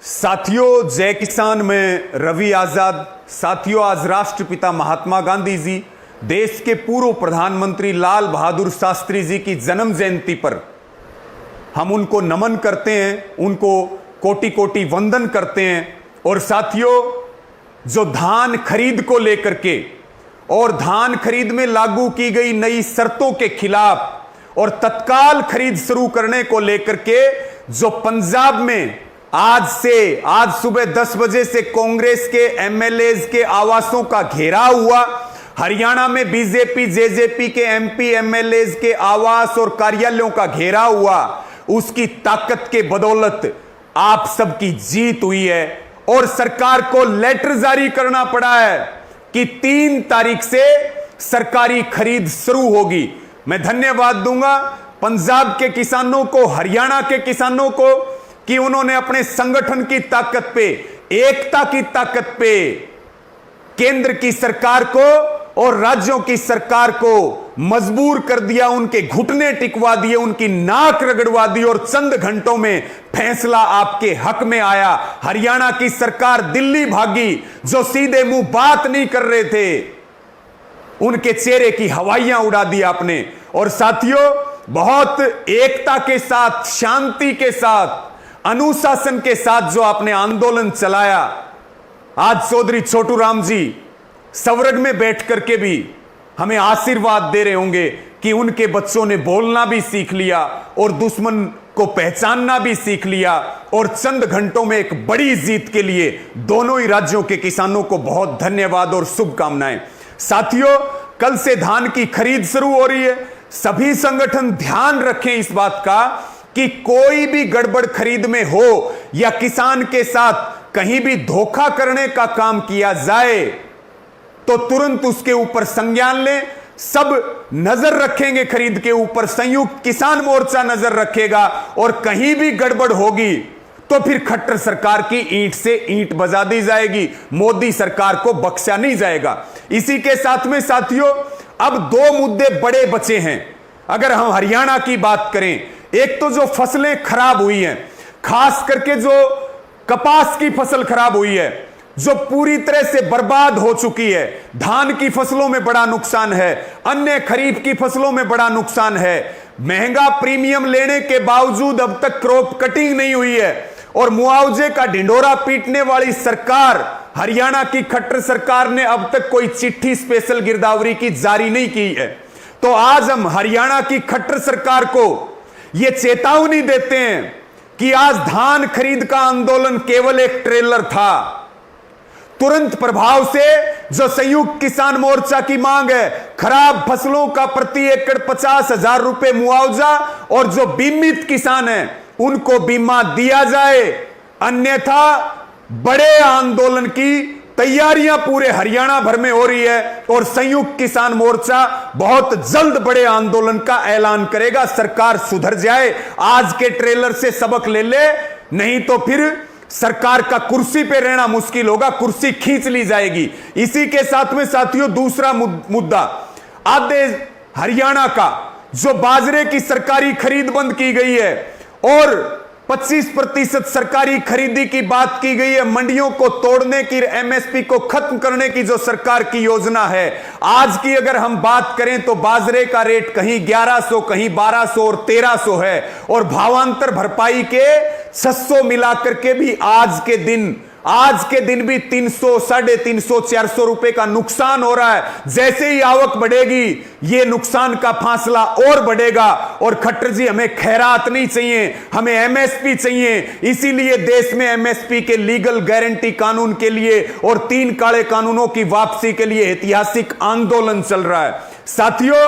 साथियों, जय किसान में रवि आजाद। साथियों, आज राष्ट्रपिता महात्मा गांधी जी, देश के पूर्व प्रधानमंत्री लाल बहादुर शास्त्री जी की जन्म जयंती पर हम उनको नमन करते हैं, उनको कोटि कोटि वंदन करते हैं। और साथियों, जो धान खरीद को लेकर के और धान खरीद में लागू की गई नई शर्तों के खिलाफ और तत्काल खरीद शुरू करने को लेकर के जो पंजाब में आज सुबह 10 बजे से कांग्रेस के एमएलएज के आवासों का घेराव हुआ, हरियाणा में बीजेपी जेजेपी के एमपी एमएलएज के आवास और कार्यालयों का घेराव हुआ, उसकी ताकत के बदौलत आप सबकी जीत हुई है और सरकार को लेटर जारी करना पड़ा है कि 3 तारीख से सरकारी खरीद शुरू होगी। मैं धन्यवाद दूंगा पंजाब के किसानों को, हरियाणा के किसानों को कि उन्होंने अपने संगठन की ताकत पे, एकता की ताकत पे केंद्र की सरकार को और राज्यों की सरकार को मजबूर कर दिया, उनके घुटने टिकवा दिए, उनकी नाक रगड़वा दी और चंद घंटों में फैसला आपके हक में आया। हरियाणा की सरकार दिल्ली भागी, जो सीधे मुंह बात नहीं कर रहे थे, उनके चेहरे की हवाइयां उड़ा दी आपने। और साथियों, बहुत एकता के साथ, शांति के साथ, अनुशासन के साथ जो आपने आंदोलन चलाया, आज चौधरी छोटू राम जी सवरग में बैठ करके भी हमें आशीर्वाद दे रहे होंगे कि उनके बच्चों ने बोलना भी सीख लिया और दुश्मन को पहचानना भी सीख लिया और चंद घंटों में एक बड़ी जीत के लिए दोनों ही राज्यों के किसानों को बहुत धन्यवाद और शुभकामनाएं। साथियों, कल से धान की खरीद शुरू हो रही है। सभी संगठन ध्यान रखें इस बात का कि कोई भी गड़बड़ खरीद में हो या किसान के साथ कहीं भी धोखा करने का काम किया जाए तो तुरंत उसके ऊपर संज्ञान लें। सब नजर रखेंगे खरीद के ऊपर, संयुक्त किसान मोर्चा नजर रखेगा और कहीं भी गड़बड़ होगी तो फिर खट्टर सरकार की ईंट से ईंट बजा दी जाएगी, मोदी सरकार को बख्शा नहीं जाएगा। इसी के साथ में साथियों, अब 2 मुद्दे बड़े बचे हैं। अगर हम हरियाणा की बात करें, एक तो जो फसलें खराब हुई हैं, खास करके जो कपास की फसल खराब हुई है, जो पूरी तरह से बर्बाद हो चुकी है। धान की फसलों में बड़ा नुकसान है, अन्य खरीफ की फसलों में बड़ा नुकसान है। महंगा प्रीमियम लेने के बावजूद अब तक क्रॉप कटिंग नहीं हुई है और मुआवजे का ढिंढोरा पीटने वाली सरकार हरियाणा की खट्टर सरकार ने अब तक कोई चिट्ठी स्पेशल गिरदावरी की जारी नहीं की है। तो आज हम हरियाणा की खट्टर सरकार को यह चेतावनी देते हैं कि आज धान खरीद का आंदोलन केवल एक ट्रेलर था। तुरंत प्रभाव से जो संयुक्त किसान मोर्चा की मांग है, खराब फसलों का प्रति एकड़ 50,000 रुपए मुआवजा और जो बीमित किसान हैं उनको बीमा दिया जाए, अन्यथा बड़े आंदोलन की तैयारियां पूरे हरियाणा भर में हो रही है और संयुक्त किसान मोर्चा बहुत जल्द बड़े आंदोलन का ऐलान करेगा। सरकार सुधर जाए, आज के ट्रेलर से सबक ले ले, नहीं तो फिर सरकार का कुर्सी पे रहना मुश्किल होगा, कुर्सी खींच ली जाएगी। इसी के साथ में साथियों, दूसरा मुद्दा, आधे हरियाणा का जो बाजरे की सरकारी खरीद बंद की गई है और 25% सरकारी खरीदी की बात की गई है, मंडियों को तोड़ने की, एमएसपी को खत्म करने की जो सरकार की योजना है। आज की अगर हम बात करें तो बाजरे का रेट कहीं 1100, कहीं 1200 और 1300 है और भावांतर भरपाई के 600 मिलाकर के भी आज के दिन भी 300, 350, 400 रुपए का नुकसान हो रहा है। जैसे ही आवक बढ़ेगी ये नुकसान का फासला और बढ़ेगा। और खट्टर जी, हमें खैरात नहीं चाहिए, हमें एमएसपी चाहिए। इसीलिए देश में एमएसपी के लीगल गारंटी कानून के लिए और 3 काले कानूनों की वापसी के लिए ऐतिहासिक आंदोलन चल रहा है। साथियों,